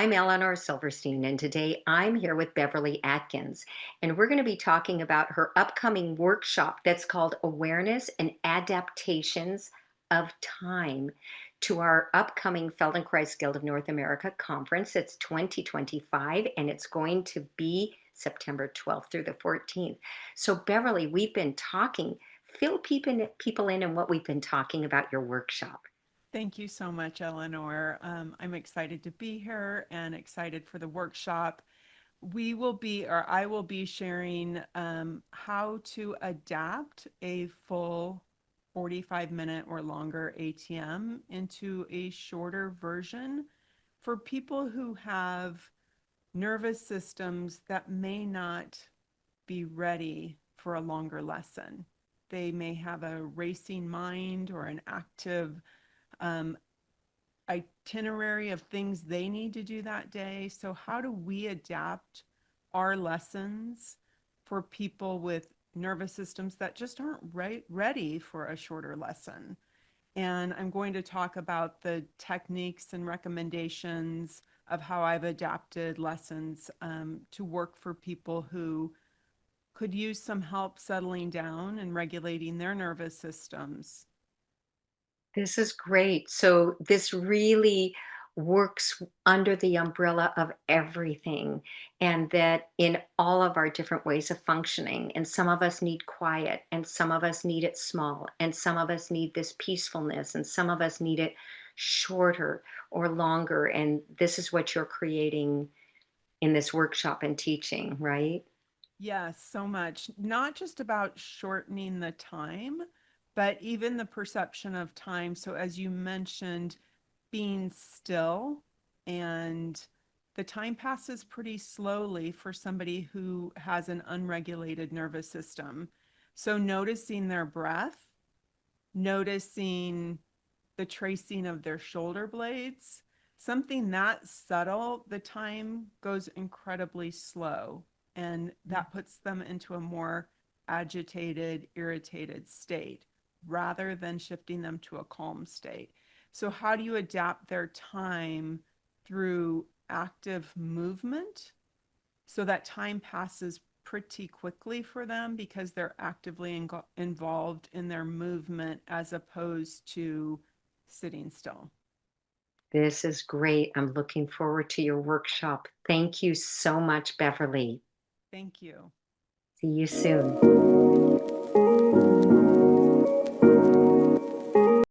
I'm Elinor Silverstein, and today I'm here with Beverly Atkins, and we're going to be talking about her upcoming workshop that's called Awareness and Adaptations of Time to our upcoming Feldenkrais Guild of North America conference. It's 2025, and it's going to be September 12th through the 14th. So, Beverly, we've been talking, fill people in on what we've been talking about your workshop. Thank you so much, Eleanor. I'm excited to be here and excited for the workshop. I will be sharing how to adapt a full 45-minute or longer ATM into a shorter version for people who have nervous systems that may not be ready for a longer lesson. They may have a racing mind or an active um, itinerary of things they need to do that day. So, how do we adapt our lessons for people with nervous systems that just aren't ready for a shorter lesson? And I'm going to talk about the techniques and recommendations of how I've adapted lessons to work for people who could use some help settling down and regulating their nervous systems. This is great. So this really works under the umbrella of everything, and that in all of our different ways of functioning. And some of us need quiet, and some of us need it small, and some of us need this peacefulness, and some of us need it shorter or longer. And this is what you're creating in this workshop and teaching, right? Yes, so much. Not just about shortening the time, but even the perception of time. So, as you mentioned, being still, and the time passes pretty slowly for somebody who has an unregulated nervous system. So, noticing their breath, noticing the tracing of their shoulder blades, something that subtle, the time goes incredibly slow. And that puts them into a more agitated, irritated state rather than shifting them to a calm state. So, how do you adapt their time through active movement so that time passes pretty quickly for them because they're actively involved in their movement as opposed to sitting still? This is great. I'm looking forward to your workshop. Thank you so much, Beverly. Thank you. See you soon.